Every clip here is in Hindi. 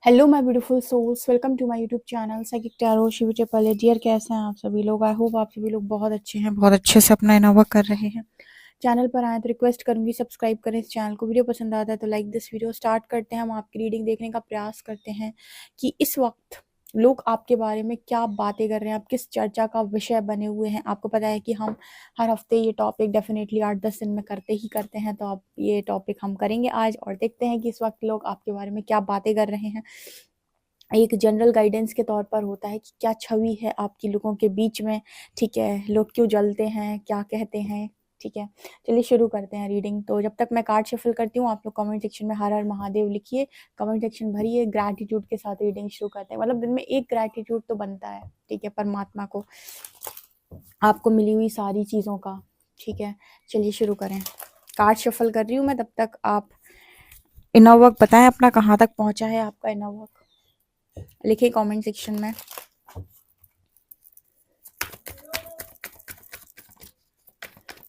Hello my beautiful souls, welcome to my YouTube channel psychic tarot Shiv triple. Dear, कैसे हैं आप सभी लोग? आई होप आप सभी लोग बहुत अच्छे हैं, बहुत अच्छे से अपना इनोवा कर रहे हैं। चैनल पर आए तो रिक्वेस्ट करूंगी सब्सक्राइब करें इस चैनल को। वीडियो पसंद आता है तो लाइक दिस वीडियो। स्टार्ट करते हैं। हम आपकी रीडिंग देखने का प्रयास करते हैं कि इस वक्त लोग आपके बारे में क्या बातें कर रहे हैं, आप किस चर्चा का विषय बने हुए हैं। आपको पता है कि हम हर हफ्ते ये टॉपिक डेफिनेटली 8-10 दिन में करते हैं, तो अब ये टॉपिक हम करेंगे आज और देखते हैं कि इस वक्त लोग आपके बारे में क्या बातें कर रहे हैं। एक जनरल गाइडेंस के तौर पर होता है कि क्या छवि है आपकी लोगों के बीच में। ठीक है, लोग क्यों जलते हैं, क्या कहते हैं। ठीक है, चलिए शुरू करते हैं रीडिंग। तो जब तक मैं कार्ड शफल करती हूँ, आप लोग कमेंट सेक्शन में हर हर महादेव लिखिए, कमेंट सेक्शन भरिए। ग्रैटिट्यूड के साथ रीडिंग शुरू करते हैं, मतलब दिन में एक ग्रैटिट्यूड तो बनता है। ठीक है, परमात्मा को, आपको मिली हुई सारी चीज़ों का। ठीक है, चलिए शुरू करें। कार्ड शफल कर रही हूँ मैं, तब तक आप इनर वर्क बताएं अपना कहाँ तक पहुँचा है आपका इनर वर्क, लिखिए कमेंट सेक्शन में।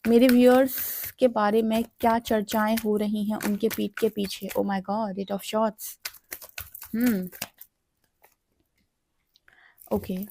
मेरे व्यूअर्स के बारे में क्या चर्चाएं हो रही हैं उनके पीठ के पीछे। Oh my god, eight of shots. Okay,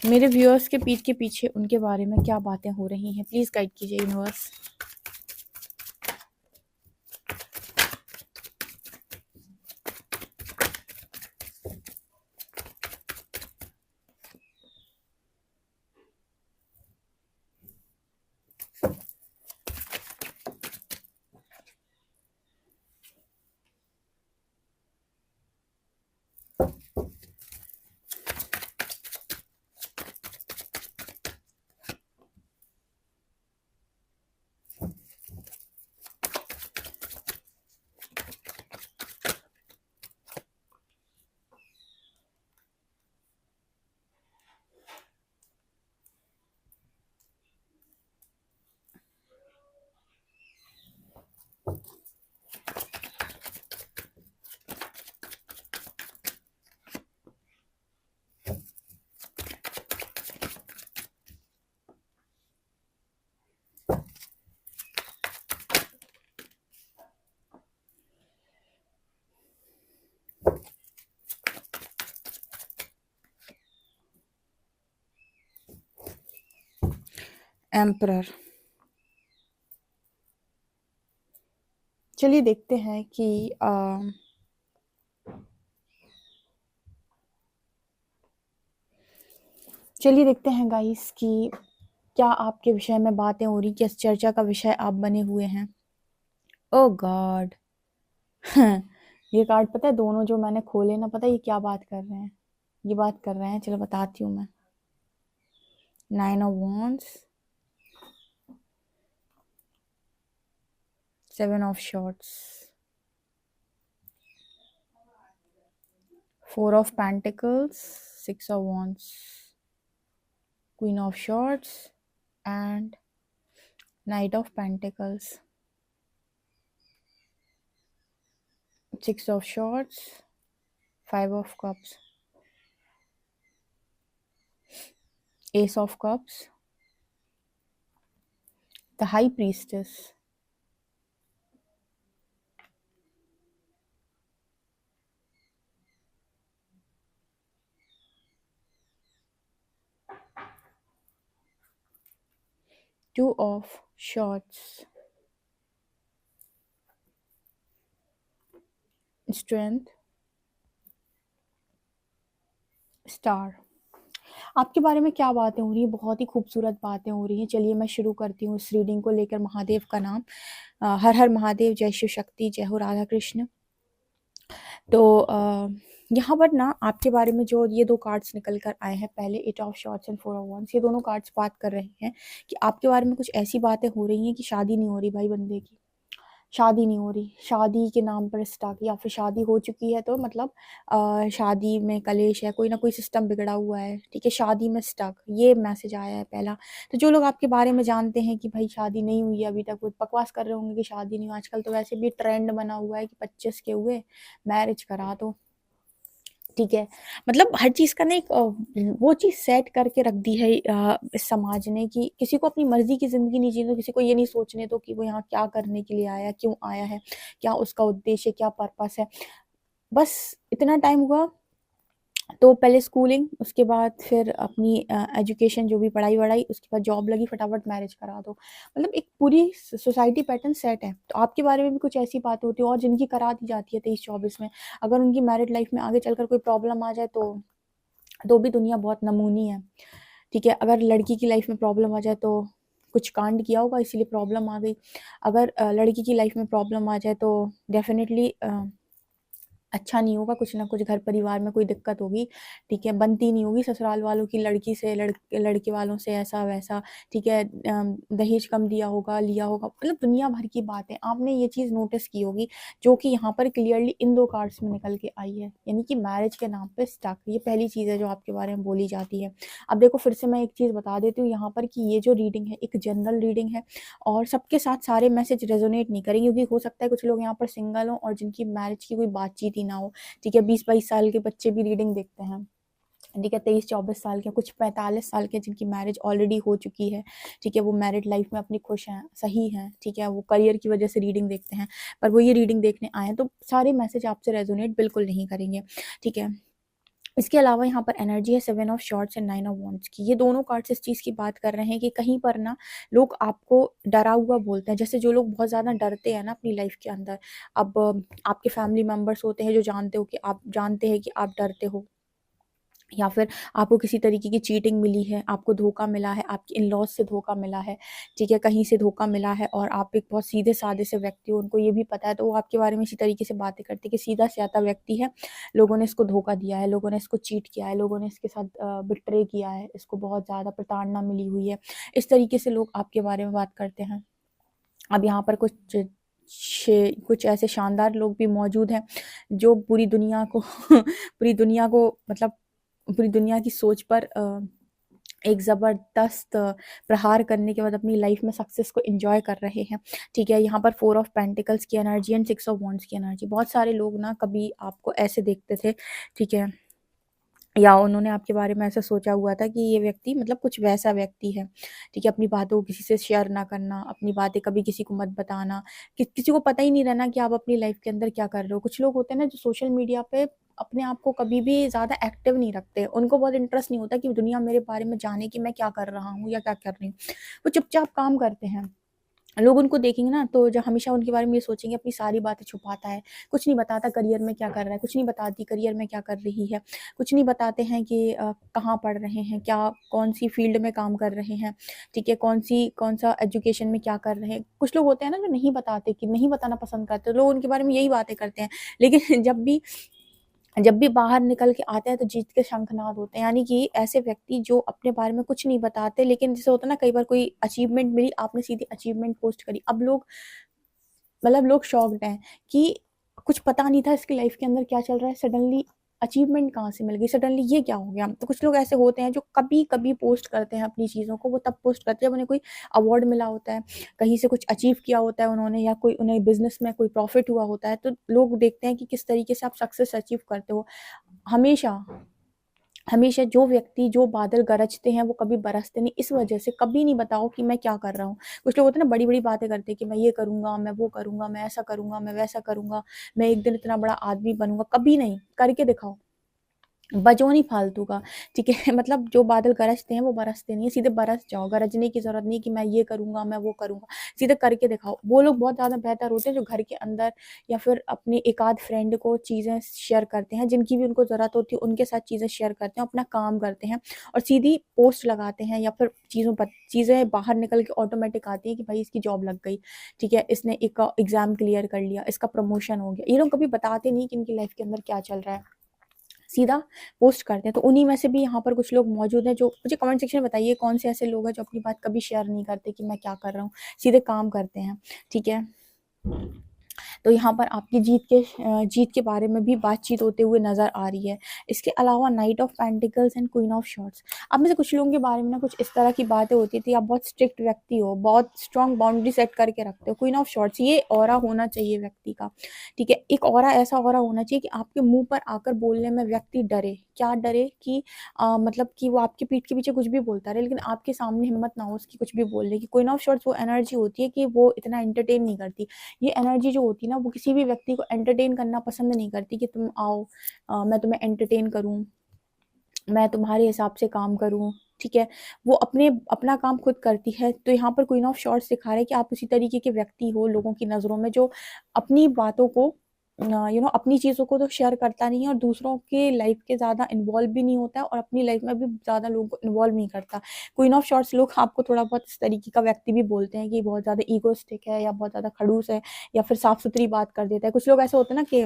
मेरे व्यूअर्स के पीठ के पीछे उनके बारे में क्या बातें हो रही हैं, प्लीज गाइड कीजिए यूनिवर्स। एम्परर। चलिए देखते हैं कि चलिए देखते हैं गाइस कि क्या आपके विषय में बातें हो रही, किस चर्चा का विषय आप बने हुए हैं। ओ गॉड। ये कार्ड पता है, दोनों जो मैंने खोले ना, पता है ये क्या बात कर रहे हैं? ये बात कर रहे हैं, चलो बताती हूँ मैं। 9 of wands, 7 of shorts, 4 of Pentacles, 6 of Wands, Queen of Swords, and Knight of Pentacles, 6 of Swords, 5 of Cups, Ace of Cups, the High Priestess, Two of Swords, Strength, star. आपके बारे में क्या बातें हो रही हैं? बहुत ही खूबसूरत बातें हो रही हैं। चलिए मैं शुरू करती हूँ इस रीडिंग को लेकर। महादेव का नाम, हर हर महादेव, जय शिव शक्ति, जय हो राधा कृष्ण। तो यहाँ पर ना आपके बारे में जो ये 2 कार्ड्स निकल कर आए हैं, पहले 8 of shorts and 4 of wands, ये दोनों कार्ड्स बात कर रहे हैं कि आपके बारे में कुछ ऐसी बातें हो रही हैं कि शादी नहीं हो रही भाई बंदे की। शादी नहीं हो रही, शादी के नाम पर स्टक, या फिर शादी हो चुकी है तो मतलब शादी में कलेश है, कोई ना कोई सिस्टम बिगड़ा हुआ है, ठीक है, शादी में स्टक, ये मैसेज आया है पहला। तो जो लोग आपके बारे में जानते हैं कि भाई शादी नहीं हुई है अभी तक, वो बकवास कर रहे होंगे कि शादी नहीं हुई। आजकल तो वैसे भी ट्रेंड बना हुआ है कि 25 के हुए मैरिज करा दो, ठीक है। मतलब हर चीज़ का ना एक वो चीज़ सेट करके रख दी है इस समाज ने कि किसी को अपनी मर्ज़ी की ज़िंदगी नहीं जीने दो, किसी को ये नहीं सोचने दो कि वो यहाँ क्या करने के लिए आया है, क्यों आया है, क्या उसका उद्देश्य, क्या पर्पस है। बस इतना टाइम हुआ तो पहले स्कूलिंग, उसके बाद फिर अपनी एजुकेशन, जो भी पढ़ाई-वढ़ाई, उसके बाद जॉब लगी, फटाफट मैरिज करा दो। मतलब एक पूरी सोसाइटी पैटर्न सेट है। तो आपके बारे में भी कुछ ऐसी बातें होती हैं और जिनकी करा दी जाती है 23-24 में। अगर उनकी मैरिड लाइफ में आगे चलकर कोई प्रॉब्लम आ जाए तो भी दुनिया बहुत नमूनी है, ठीक है। अगर लड़की की लाइफ में प्रॉब्लम आ जाए तो कुछ कांड किया होगा इसीलिए प्रॉब्लम आ गई। अगर लड़की की लाइफ में प्रॉब्लम आ जाए तो डेफ़िनेटली अच्छा नहीं होगा, कुछ ना कुछ घर परिवार में कोई दिक्कत होगी, ठीक है, बनती नहीं होगी ससुराल वालों की लड़की से, लड़के वालों से, ऐसा-वैसा, ठीक है। दहेज कम दिया होगा, लिया होगा, मतलब दुनिया भर की बातें आपने ये चीज़ नोटिस की होगी, जो कि यहाँ पर क्लियरली इन 2 कार्ड्स में निकल के आई है, यानी कि मैरिज के नाम पे स्टक। ये पहली चीज़ है जो आपके बारे में बोली जाती है। अब देखो फिर से मैं एक चीज़ बता देती हूँ यहाँ पर कि ये जो रीडिंग है, एक जनरल रीडिंग है और सबके साथ सारे मैसेज रेजोनेट नहीं करेंगे, क्योंकि हो सकता है कुछ लोग यहाँ पर सिंगल हों और जिनकी मैरिज की कोई बातचीत ही ना हो, ठीक है। 20-22 साल के बच्चे भी रीडिंग देखते हैं, ठीक है। 23-24 साल के, कुछ 45 साल के जिनकी मैरिज ऑलरेडी हो चुकी है, ठीक है, वो मैरिड लाइफ में अपनी खुश हैं, सही हैं, ठीक है, वो करियर की वजह से रीडिंग देखते हैं, पर वो ये रीडिंग देखने आए हैं तो सारे मैसेज आपसे रेजोनेट बिल्कुल नहीं करेंगे, ठीक है। इसके अलावा यहाँ पर एनर्जी है 7 of shorts and 9 of wands की। ये दोनों कार्ड्स इस चीज़ की बात कर रहे हैं कि कहीं पर ना लोग आपको डरा हुआ बोलते हैं। जैसे जो लोग बहुत ज़्यादा डरते हैं ना अपनी लाइफ के अंदर, अब आपके फैमिली मेंबर्स होते हैं जो जानते हैं कि आप डरते हो, या फिर आपको किसी तरीके की चीटिंग मिली है, आपको धोखा मिला है, आपके इन-लॉज़ से धोखा मिला है, ठीक है, कहीं से धोखा मिला है और आप एक बहुत सीधे-साधे से व्यक्ति हो, उनको ये भी पता है, तो वो आपके बारे में इसी तरीके से बातें करते हैं कि सीधा-साधा व्यक्ति है, लोगों ने इसको धोखा दिया है, लोगों ने इसको चीट किया है, लोगों ने इसके साथ बिट्रे किया है, इसको बहुत ज़्यादा प्रताड़ना मिली हुई है। इस तरीके से लोग आपके बारे में बात करते हैं। अब यहाँ पर कुछ ऐसे शानदार लोग भी मौजूद हैं, जो पूरी दुनिया को पूरी दुनिया को मतलब पूरी दुनिया की सोच पर एक ज़बरदस्त प्रहार करने के बाद अपनी लाइफ में सक्सेस को एन्जॉय कर रहे हैं, ठीक है। यहाँ पर 4 ऑफ पेंटिकल्स की एनर्जी एंड 6 ऑफ वॉन्ड्स की एनर्जी। बहुत सारे लोग ना कभी आपको ऐसे देखते थे, ठीक है, या उन्होंने आपके बारे में ऐसा सोचा हुआ था कि ये व्यक्ति मतलब कुछ वैसा व्यक्ति है, ठीक है, अपनी बातों को किसी से शेयर ना करना, अपनी बातें कभी किसी को मत बताना, किसी को पता ही नहीं रहना कि आप अपनी लाइफ के अंदर क्या कर रहे हो। कुछ लोग होते हैं ना जो सोशल मीडिया पे अपने आप को कभी भी ज़्यादा एक्टिव नहीं रखते, उनको बहुत इंटरेस्ट नहीं होता कि दुनिया मेरे बारे में जाने कि मैं क्या कर रहा हूँ या क्या कर रही हूँ। वो चुपचाप काम करते हैं। लोग उनको देखेंगे ना तो जो हमेशा उनके बारे में ये सोचेंगे अपनी सारी बातें छुपाता है, कुछ नहीं बताता करियर में क्या कर रहा है, कुछ नहीं बताती करियर में क्या कर रही है, कुछ नहीं बताते हैं कि कहाँ पढ़ रहे हैं, क्या कौन-सी फ़ील्ड में काम कर रहे हैं, ठीक है, कौन-सा एजुकेशन में क्या कर रहे हैं। कुछ लोग होते हैं ना जो नहीं बताते, कि नहीं बताना पसंद करते, लोग उनके बारे में यही बातें करते हैं। लेकिन जब भी बाहर निकल के आते हैं तो जीत के शंखनाद होते हैं, यानी कि ऐसे व्यक्ति जो अपने बारे में कुछ नहीं बताते, लेकिन जैसे होता है ना कई बार कोई अचीवमेंट मिली, आपने सीधी अचीवमेंट पोस्ट करी, अब लोग शॉक्ड हैं कि कुछ पता नहीं था इसकी लाइफ के अंदर क्या चल रहा है, सडनली अचीवमेंट कहाँ से मिल गई, सडनली ये क्या हो गया। तो कुछ लोग ऐसे होते हैं जो कभी कभी पोस्ट करते हैं अपनी चीज़ों को, वो तब पोस्ट करते हैं जब उन्हें कोई अवार्ड मिला होता है, कहीं से कुछ अचीव किया होता है उन्होंने, या कोई उन्हें बिजनेस में कोई प्रॉफिट हुआ होता है, तो लोग देखते हैं कि किस तरीके से आप सक्सेस अचीव करते हो। हमेशा हमेशा जो व्यक्ति, जो बादल गरजते हैं वो कभी बरसते नहीं, इस वजह से कभी नहीं बताओ कि मैं क्या कर रहा हूँ। कुछ लोग होते हैं ना बड़ी-बड़ी बातें करते हैं कि मैं ये करूँगा, मैं वो करूँगा, मैं ऐसा करूँगा, मैं वैसा करूँगा, मैं एक दिन इतना बड़ा आदमी बनूँगा, कभी नहीं, करके दिखाओ। बचो नहीं फालतू का, ठीक है। मतलब जो बादल गरजते हैं वो बरसते नहीं है, सीधे बरस जाओ। गरजने की ज़रूरत नहीं है कि मैं ये करूँगा, मैं वो करूँगा, सीधे करके दिखाओ। वो लोग बहुत ज़्यादा बेहतर होते हैं जो घर के अंदर या फिर अपने एक-आध फ्रेंड को चीज़ें शेयर करते हैं, जिनकी भी उनको ज़रूरत होती है, उनके साथ चीज़ें शेयर करते हैं, अपना काम करते हैं और सीधी पोस्ट लगाते हैं, या फिर चीज़ें बाहर निकल के ऑटोमेटिक आती हैं कि भाई इसकी जॉब लग गई, ठीक है, इसने एक एग्ज़ाम क्लियर कर लिया, इसका प्रमोशन हो गया। ये लोग कभी बताते नहीं कि इनकी लाइफ़ के अंदर क्या चल रहा है। सीधा पोस्ट करते हैं। तो उन्हीं में से भी यहाँ पर कुछ लोग मौजूद हैं, जो मुझे कमेंट सेक्शन में बताइए कौन से ऐसे लोग हैं जो अपनी बात कभी शेयर नहीं करते कि मैं क्या कर रहा हूँ, सीधे काम करते हैं, ठीक है। तो यहाँ पर आपकी जीत के बारे में भी बातचीत होते हुए नज़र आ रही है। इसके अलावा night of pentacles and queen of shorts, आप में से कुछ लोगों के बारे में ना कुछ इस तरह की बातें होती थी, आप बहुत स्ट्रिक्ट व्यक्ति हो, बहुत स्ट्रॉन्ग बाउंड्री सेट करके रखते हो। क्वीन ऑफ शॉर्ट्स, ये ऑरा होना चाहिए व्यक्ति का, ठीक है। एक ऑरा, ऐसा ऑरा होना चाहिए कि आपके मुँह पर आकर बोलने में व्यक्ति डरे। क्या डरे कि मतलब कि वो आपकी पीठ के पीछे कुछ भी बोलता रहे, लेकिन आपके सामने हिम्मत ना हो उसकी कुछ भी बोलने की। क्वीन ऑफ शॉर्ट्स वो एनर्जी होती है कि वो इतना एंटरटेन नहीं करती। ये एनर्जी जो होती है ना, वो किसी भी व्यक्ति को एंटरटेन करना पसंद नहीं करती कि तुम आओ, मैं तुम्हें एंटरटेन करूँ, मैं तुम्हारे हिसाब से काम करूँ, ठीक है। वो अपना काम खुद करती है। तो यहाँ पर क्वीन ऑफ शॉर्ट्स दिखा रहा है कि आप उसी तरीके के व्यक्ति हो लोगों की नज़रों में, जो अपनी बातों को अपनी चीज़ों को तो शेयर करता नहीं है और दूसरों के लाइफ के ज़्यादा इन्वॉल्व भी नहीं होता है और अपनी लाइफ में भी ज़्यादा लोगों को इन्वॉल्व नहीं करता। क्वीन ऑफ शॉर्ट्स लोग आपको थोड़ा बहुत इस तरीके का व्यक्ति भी बोलते हैं कि बहुत ज़्यादा ईगोइस्टिक है या बहुत ज़्यादा खड़ूस है या फिर साफ-सुथरी बात कर देता है। कुछ लोग ऐसे होते हैं ना कि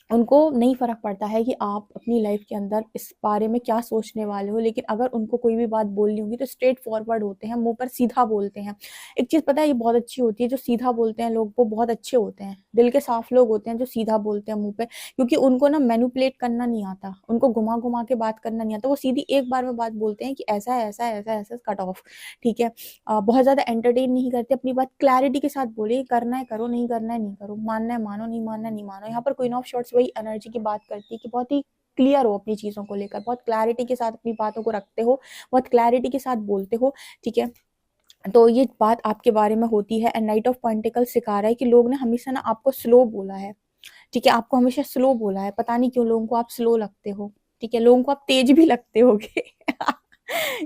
उनको नहीं फ़र्क पड़ता है कि आप अपनी लाइफ के अंदर इस बारे में क्या सोचने वाले हो, लेकिन अगर उनको कोई भी बात बोलनी होगी तो स्ट्रेट फॉरवर्ड होते हैं, मुँह पर सीधा बोलते हैं। एक चीज़ पता है ये बहुत अच्छी होती है, जो सीधा बोलते हैं लोग वो बहुत अच्छे होते हैं। दिल के साफ लोग होते हैं जो सीधा बोलते हैं मुँह पे, क्योंकि उनको ना मैनिपुलेट करना नहीं आता, उनको घुमा-घुमा के बात करना नहीं आता। वो सीधी एक बार में बात बोलते हैं कि ऐसा है, ऐसा है, ऐसा है, ऐसा कट ऑफ, ठीक है। बहुत ज़्यादा एंटरटेन नहीं करते, अपनी बात क्लैरिटी के साथ बोलिए, करना है करो, नहीं करना है नहीं करो, मानना है मानो, नहीं मानना है नहीं मानो। यहाँ पर क्वीन ऑफ शॉर्ट्स वही एनर्जी की बात करती है कि बहुत ही क्लियर हो अपनी चीज़ों को लेकर, बहुत क्लैरिटी के साथ अपनी बातों को रखते हो, बहुत क्लैरिटी के साथ बोलते हो, ठीक है। तो ये बात आपके बारे में होती है। एंड नाइट ऑफ पेंटिकल्स सिखा रहा है कि लोग ने हमेशा ना आपको स्लो बोला है, ठीक है, आपको हमेशा स्लो बोला है। पता नहीं क्यों लोगों को आप स्लो लगते हो, ठीक है, लोगों को आप तेज भी लगते होगे।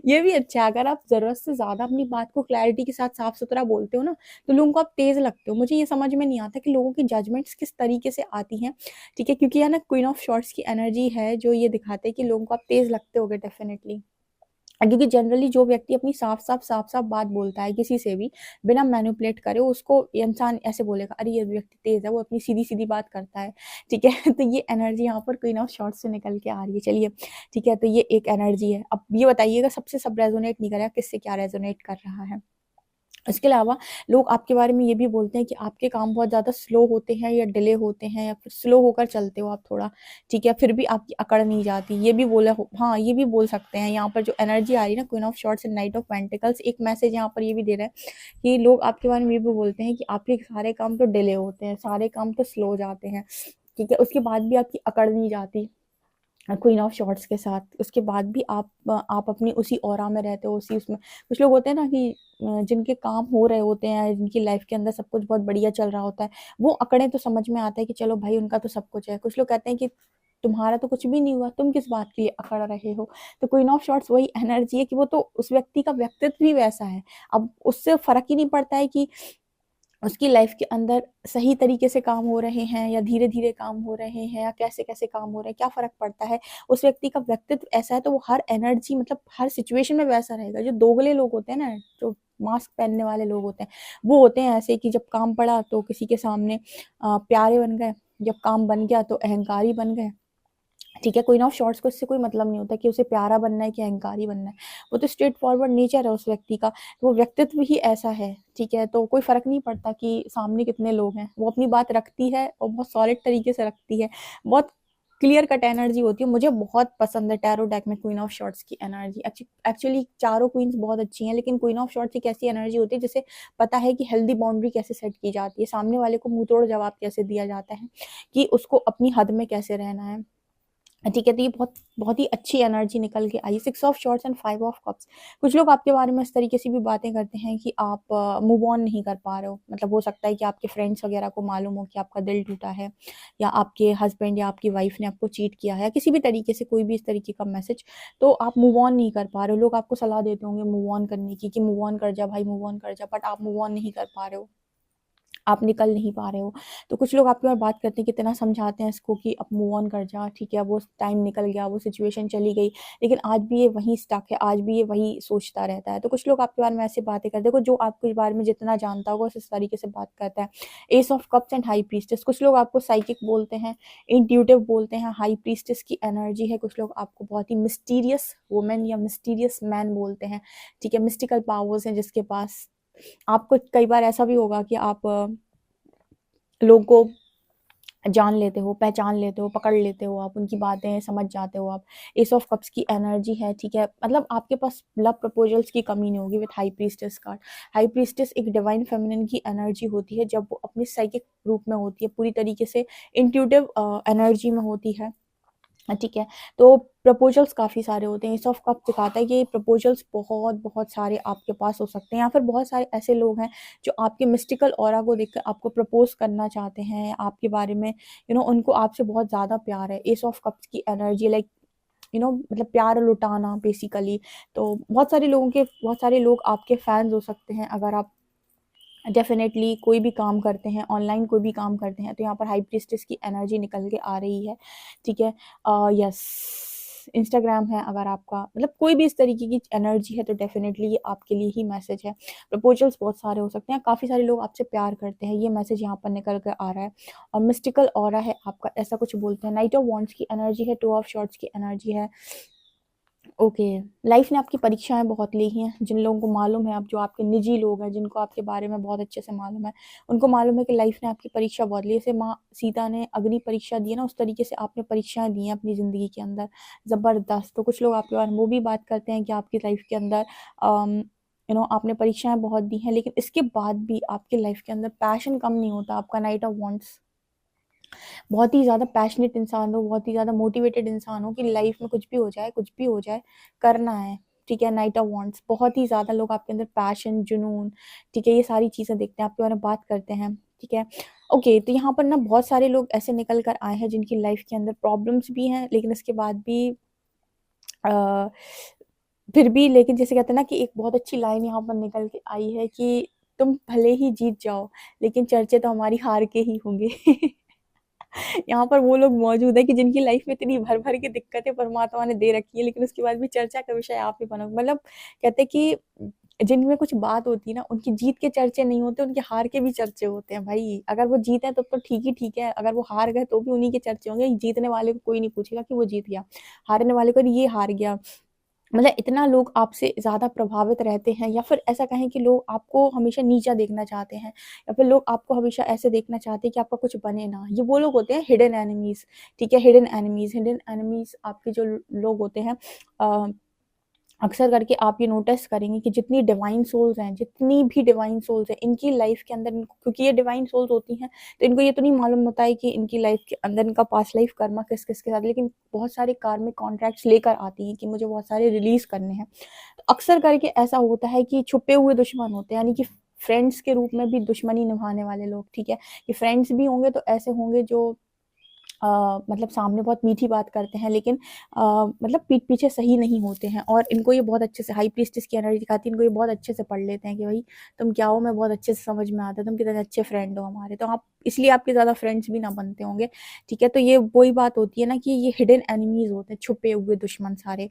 ये भी अच्छा है, अगर आप ज़रूरत से ज़्यादा अपनी बात को क्लैरिटी के साथ साफ-सुथरा बोलते हो ना, तो लोगों को आप तेज़ लगते हो। मुझे ये समझ में नहीं आता कि लोगों की जजमेंट्स किस तरीके से आती हैं, ठीक है, क्योंकि है ना क्वीन ऑफ शॉर्ट्स की एनर्जी है जो ये दिखाते हैं कि लोगों को आप तेज़ लगते होगे डेफ़िनेटली। क्योंकि जनरली जो व्यक्ति अपनी साफ-साफ बात बोलता है किसी से भी, बिना मैनिपुलेट करे, उसको इंसान ऐसे बोलेगा, "अरे! ये व्यक्ति तेज़ है, वो अपनी सीधी-सीधी बात करता है।" ठीक है? तो ये एनर्जी यहाँ पर क्वीन ऑफ शॉर्ट्स से निकल के आ रही है। चलिए, ठीक है, तो ये एक एनर्जी है। अब ये बताइएगा सबसे सब रेज़ोनेट नहीं करेगा, किससे क्या रेज़ोनेट कर रहा है? इसके अलावा लोग आपके बारे में ये भी बोलते हैं कि आपके काम बहुत ज़्यादा स्लो होते हैं या डिले होते हैं या फिर स्लो होकर चलते हो आप थोड़ा, ठीक है? फिर भी आपकी अकड़ नहीं जाती, ये भी बोला हो, हाँ, ये भी बोल सकते हैं। यहाँ पर जो एनर्जी आ रही है ना queen of shorts and night of pentacles, एक मैसेज यहाँ पर ये भी दे रहा है कि लोग आपके बारे में ये भी बोलते हैं कि आपके सारे काम तो डिले होते हैं, सारे काम तो स्लो हो जाते हैं, ठीक है? उसके बाद भी आपकी अकड़ नहीं जाती। क्वीन ऑफ शॉर्ट्स के साथ, उसके बाद भी आप अपनी उसी ऑरा में रहते हो, उसी उसमें। कुछ लोग होते हैं ना कि जिनके काम हो रहे होते हैं, जिनकी लाइफ के अंदर सब कुछ बहुत बढ़िया चल रहा होता है, वो अकड़ें तो समझ में आता है कि चलो भाई उनका तो सब कुछ है। कुछ लोग कहते हैं कि तुम्हारा तो कुछ भी नहीं हुआ, तुम किस बात के लिए अकड़ रहे हो? तो क्वीन ऑफ शॉर्ट्स वही एनर्जी है कि वो तो उस व्यक्ति का व्यक्तित्व ही वैसा है। अब उससे फ़र्क ही नहीं पड़ता है कि उसकी लाइफ के अंदर सही तरीके से काम हो रहे हैं या धीरे-धीरे काम हो रहे हैं या कैसे-कैसे काम हो रहे हैं, क्या फ़र्क पड़ता है? उस व्यक्ति का व्यक्तित्व ऐसा है तो वो हर एनर्जी, मतलब हर सिचुएशन में वैसा रहेगा। जो दोगले लोग होते हैं ना, जो मास्क पहनने वाले लोग होते हैं, वो होते हैं ऐसे कि जब काम पड़ा तो किसी के सामने प्यारे बन गए, जब काम बन गया तो अहंकारी बन गए। ठीक है, क्वीन ऑफ शॉर्ट्स को इससे कोई मतलब नहीं होता कि उसे प्यारा बनना है कि अहंकारी बनना है। वो तो स्ट्रेट फॉरवर्ड नेचर है उस व्यक्ति का, वो व्यक्तित्व ही ऐसा है, ठीक है? तो कोई फ़र्क नहीं पड़ता कि सामने कितने लोग हैं, वो अपनी बात रखती है और बहुत सॉलिड तरीके से रखती है। बहुत क्लियर कट एनर्जी होती है, मुझे बहुत पसंद है टैरो डेक में क्वीन ऑफ शॉर्ट्स की एनर्जी। एक्चुअली चारों क्वीन्स बहुत अच्छी हैं, लेकिन क्वीन ऑफ शॉर्ट्स एक ऐसी एनर्जी होती है जिसे पता है कि हेल्दी बाउंड्री कैसे सेट की जाती है, सामने वाले को मुँह तोड़ जवाब कैसे दिया जाता है, कि उसको अपनी हद में कैसे रहना है। ठीक है, तो ये बहुत बहुत ही अच्छी एनर्जी निकल के आई। 6 of shorts and 5 of cups. कुछ लोग आपके बारे में इस तरीके से भी बातें करते हैं कि आप मूव ऑन नहीं कर पा रहे हो। मतलब हो सकता है कि आपके फ्रेंड्स वगैरह को मालूम हो कि आपका दिल टूटा है, या आपके हस्बैंड या आपकी वाइफ ने आपको चीट किया है, किसी भी तरीके से कोई भी इस तरीके का मैसेज, तो आप मूव ऑन नहीं कर पा रहे हो। लोग आपको सलाह देते होंगे मूव ऑन करने की, कि मूव ऑन कर जा भाई, मूव ऑन कर जा, बट आप मूव ऑन नहीं कर पा रहे हो, आप निकल नहीं पा रहे हो। तो कुछ लोग आपके बारे बात करते हैं, कितना समझाते हैं इसको कि अब मूव ऑन कर जा, ठीक है, वो टाइम निकल गया, वो सिचुएशन चली गई, लेकिन आज भी ये वहीं स्टक है, आज भी ये वही सोचता रहता है। तो कुछ लोग आपके बारे में ऐसे बातें करते हैं, देखो जो आपके बारे में जितना जानता होगा उस तरीके से बात करता है। S of cups and high priestess. कुछ लोग आपको साइकिक बोलते हैं, इंट्यूटिव बोलते हैं, हाई प्रीस्टेस की एनर्जी है। कुछ लोग आपको बहुत ही मिस्टीरियस वुमेन या मिस्टीरियस मैन बोलते हैं, ठीक है, मिस्टिकल पावर्स हैं जिसके पास। आपको कई बार ऐसा भी होगा कि आप लोगों को जान लेते हो, पहचान लेते हो, पकड़ लेते हो, आप उनकी बातें समझ जाते हो आप। एस ऑफ कप्स की एनर्जी है, ठीक है, मतलब आपके पास लव प्रपोजल्स की कमी नहीं होगी with high priestess card. High priestess एक डिवाइन फेमिनिन की एनर्जी होती है, जब वो अपने साइकिक रूप में होती है, पूरी तरीके से इंट्यूटिव एनर्जी में होती है, ठीक है। तो प्रपोजल्स काफ़ी सारे होते हैं। एस ऑफ कप दिखाता है कि प्रपोजल्स बहुत बहुत सारे आपके पास हो सकते हैं, या फिर बहुत सारे ऐसे लोग हैं जो आपके मिस्टिकल ऑरा को देखकर आपको प्रपोज करना चाहते हैं, आपके बारे में उनको आपसे बहुत ज़्यादा प्यार है। एस ऑफ कप्स की एनर्जी लाइक मतलब प्यार लुटाना बेसिकली। तो बहुत सारे लोग आपके फैंस हो सकते हैं, अगर आप डेफिनेटली कोई भी काम करते हैं, ऑनलाइन कोई भी काम करते हैं, तो यहाँ पर हाई प्रीस्टेस की एनर्जी निकल के आ रही है, ठीक है। यस, इंस्टाग्राम है अगर आपका, मतलब कोई भी इस तरीके की एनर्जी है, तो डेफिनेटली ये आपके लिए ही मैसेज है। प्रपोजल्स बहुत सारे हो सकते हैं, काफ़ी सारे लोग आपसे प्यार करते हैं, ये मैसेज यहाँ पर निकल कर आ रहा है। और मिस्टिकल ऑरा है आपका, ऐसा कुछ बोलते हैं। नाइट ऑफ वॉन्ड्स की एनर्जी है, 2 ऑफ शॉर्ट्स की एनर्जी है। ओके, लाइफ ने आपकी परीक्षाएं बहुत ली हैं। जिन लोगों को मालूम है, अब जो आपके निजी लोग हैं, जिनको आपके बारे में बहुत अच्छे से मालूम है, उनको मालूम है कि लाइफ ने आपकी परीक्षा बहुत ली है। जैसे माँ सीता ने अग्नि परीक्षा दी है ना, उस तरीके से आपने परीक्षाएं दी हैं अपनी ज़िंदगी के अंदर, ज़बरदस्त। तो कुछ लोग आपके बारे में वो भी बात करते हैं कि आपकी लाइफ के अंदर आपने परीक्षाएं बहुत दी हैं, लेकिन इसके बाद भी आपकी लाइफ के अंदर पैशन कम नहीं होता आपका। नाइट ऑफ वॉन्ड्स, बहुत ही ज़्यादा पैशनेट इंसान हो, बहुत ही ज़्यादा मोटिवेटेड इंसान हो कि लाइफ में कुछ भी हो जाए, कुछ भी हो जाए, करना है, ठीक है। नाइट ऑफ वॉन्ड्स, बहुत ही ज़्यादा लोग आपके अंदर पैशन, जुनून, ठीक है, ये सारी चीज़ें देखते हैं, आपके बारे में बात करते हैं, ठीक है। ओके, तो यहाँ पर ना बहुत सारे लोग ऐसे निकल कर आए हैं जिनकी लाइफ के अंदर प्रॉब्लम्स भी हैं, लेकिन इसके बाद भी अ, फिर भी, लेकिन जैसे कहते हैं ना कि एक बहुत अच्छी लाइन यहाँ पर निकल के आई है कि तुम भले ही जीत जाओ, लेकिन चर्चे तो हमारी हार के ही होंगे। यहाँ पर वो लोग मौजूद है कि जिनकी लाइफ में इतनी भर भर की दिक्कतें परमात्मा ने दे रखी है, लेकिन उसके बाद भी चर्चा का विषय आप ही बनो। मतलब कहते हैं कि जिनमें कुछ बात होती है ना, उनकी जीत के चर्चे नहीं होते, उनके हार के भी चर्चे होते हैं भाई। अगर वो जीते तो ठीक ही ठीक है, अगर वो हार गए तो भी उन्हीं के चर्चे होंगे। जीतने वाले को कोई नहीं पूछेगा कि वो जीत गया, हारने वाले को ये हार गया। मतलब इतना लोग आपसे ज़्यादा प्रभावित रहते हैं, या फिर ऐसा कहें कि लोग आपको हमेशा नीचा देखना चाहते हैं, या फिर लोग आपको हमेशा ऐसे देखना चाहते हैं कि आपका कुछ बने ना। ये वो लोग होते हैं हिडन एनिमीज़, ठीक है, हिडन एनिमीज़। हिडन एनिमीज़ आपके जो लोग होते हैं, अ, अक्सर करके आप ये नोटिस करेंगे कि जितनी डिवाइन सोल्स हैं, जितनी भी डिवाइन सोल्स हैं, इनकी लाइफ के अंदर क्योंकि ये डिवाइन सोल्स होती हैं, तो इनको ये तो नहीं मालूम होता है कि इनकी लाइफ के अंदर इनका पास्ट लाइफ कर्मा किस किस के साथ, लेकिन बहुत सारे कार्मिक कॉन्ट्रैक्ट्स लेकर आती हैं कि मुझे बहुत सारे रिलीज करने हैं। तो अक्सर करके ऐसा होता है कि छुपे हुए दुश्मन होते हैं, यानी कि फ्रेंड्स के रूप में भी दुश्मनी निभाने वाले लोग, ठीक है। कि फ्रेंड्स भी होंगे तो ऐसे होंगे जो मतलब सामने बहुत मीठी बात करते हैं, लेकिन मतलब पीठ पीछे सही नहीं होते हैं। और इनको ये बहुत अच्छे से, हाई प्रीस्टेस की एनर्जी दिखाती है, इनको ये बहुत अच्छे से पढ़ लेते हैं कि भाई तुम क्या हो, मैं बहुत अच्छे से समझ में आता है, तुम कितने अच्छे फ्रेंड हो हमारे, तो आप इसलिए आपके ज़्यादा फ्रेंड्स भी ना बनते होंगे, ठीक है। तो ये वही बात होती है ना कि ये हिडन एनिमीज होते हैं, छुपे हुए दुश्मन सारे।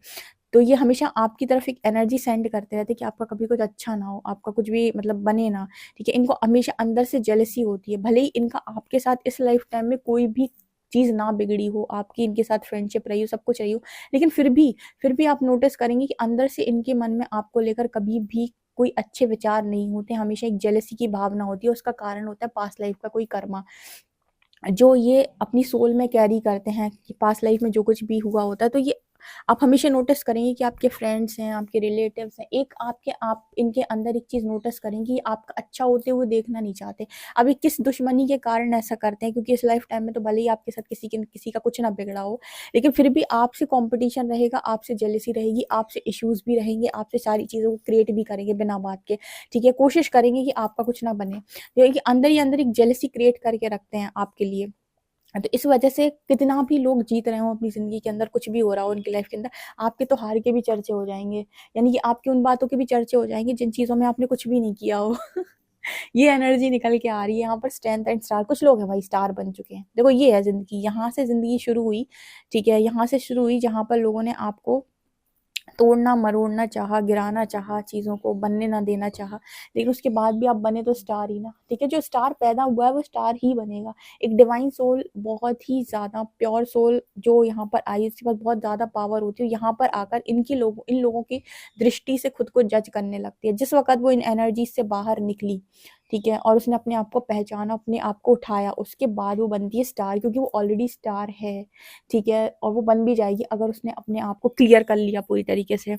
तो ये हमेशा आपकी तरफ एक एनर्जी सेंड करते रहते हैं कि आपका कभी कुछ अच्छा ना हो, आपका कुछ भी मतलब बने ना, ठीक है। इनको हमेशा अंदर से जेलसी होती है, भले ही इनका आपके साथ इस लाइफ टाइम में कोई भी चीज़ ना बिगड़ी हो, आपकी इनके साथ फ्रेंडशिप रही हो, सब कुछ रही हो, लेकिन फिर भी आप नोटिस करेंगे कि अंदर से इनके मन में आपको लेकर कभी भी कोई अच्छे विचार नहीं होते, हमेशा एक जेलसी की भावना होती है। उसका कारण होता है पास्ट लाइफ का कोई कर्मा, जो ये अपनी सोल में कैरी करते हैं कि पास्ट लाइफ में जो कुछ भी हुआ होता है। तो ये आप हमेशा नोटिस करेंगे कि आपके फ्रेंड्स हैं, आपके रिलेटिव्स हैं, एक आप इनके अंदर एक चीज़ नोटिस करेंगे कि आपका अच्छा होते हुए देखना नहीं चाहते। अभी किस दुश्मनी के कारण ऐसा करते हैं, क्योंकि इस लाइफ टाइम में तो भले ही आपके साथ किसी का कुछ ना बिगड़ा हो, लेकिन फिर भी आपसे कॉम्पिटिशन रहेगा, आपसे जेलसी रहेगी, आपसे इश्यूज़ भी रहेंगे, आपसे सारी चीज़ों को क्रिएट भी करेंगे बिना बात के, ठीक है? कोशिश करेंगे कि आपका कुछ ना बने। ये है कि अंदर ही अंदर एक जेलसी क्रिएट करके रखते हैं आपके लिए। तो इस वजह से कितना भी लोग जीत रहे हों अपनी ज़िंदगी के अंदर, कुछ भी हो रहा हो उनकी लाइफ के अंदर, आपके तो हार के भी चर्चे हो जाएँगे। यानी कि आपकी उन बातों के भी चर्चे हो जाएँगे जिन चीज़ों में आपने कुछ भी नहीं किया हो। ये एनर्जी निकल के आ रही है यहाँ पर, स्ट्रेंथ एंड स्टार। कुछ लोग हैं भाई स्टार बन चुके हैं। देखो ये है ज़िंदगी, यहाँ से ज़िंदगी शुरू हुई, ठीक है? यहाँ से शुरू हुई जहाँ पर लोगों ने आपको तोड़ना मरोड़ना चाहा, गिराना चाहा, चीज़ों को बनने ना देना चाहा, लेकिन उसके बाद भी आप बने तो स्टार ही ना, ठीक है? जो स्टार पैदा हुआ है वो स्टार ही बनेगा। एक डिवाइन सोल, बहुत ही ज़्यादा प्योर सोल जो यहाँ पर आई, उसके पास बहुत ज़्यादा पावर होती है, यहाँ पर आकर इन लोगों की दृष्टि से खुद को जज करने लगती है। जिस वक़्त वो इन एनर्जीज़ से बाहर निकली, ठीक है? और उसने अपने आप को पहचाना, अपने आप को उठाया, उसके बाद वो बनती है स्टार, क्योंकि वो ऑलरेडी स्टार है, ठीक है? और वो बन भी जाएगी अगर उसने अपने आप को क्लियर कर लिया पूरी तरीके से।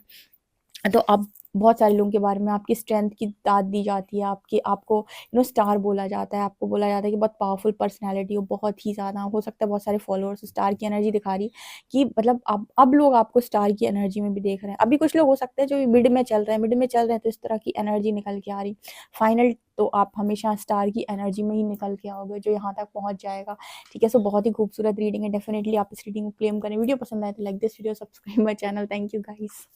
तो अब बहुत सारे लोगों के बारे में आपकी स्ट्रेंथ की दाद दी जाती है, आपको स्टार बोला जाता है, आपको बोला जाता है कि बहुत पावरफुल पर्सनैलिटी हो, बहुत ही ज़्यादा, हो सकता है बहुत सारे फॉलोअर्स, स्टार की एनर्जी दिखा रही है कि मतलब अब लोग आपको स्टार की एनर्जी में भी देख रहे हैं। अभी कुछ लोग हो सकते हैं जो मिड में चल रहे हैं, तो इस तरह की एनर्जी निकल के आ रही। फाइनल तो आप हमेशा स्टार की एनर्जी में ही निकल के आओगे जो यहाँ तक पहुँच जाएगा, ठीक है? सो बहुत ही खूबसूरत रीडिंग है, डेफिनेटली आप इस रीडिंग को क्लेम करें। वीडियो पसंद आए तो like this video, subscribe my channel. Thank you guys.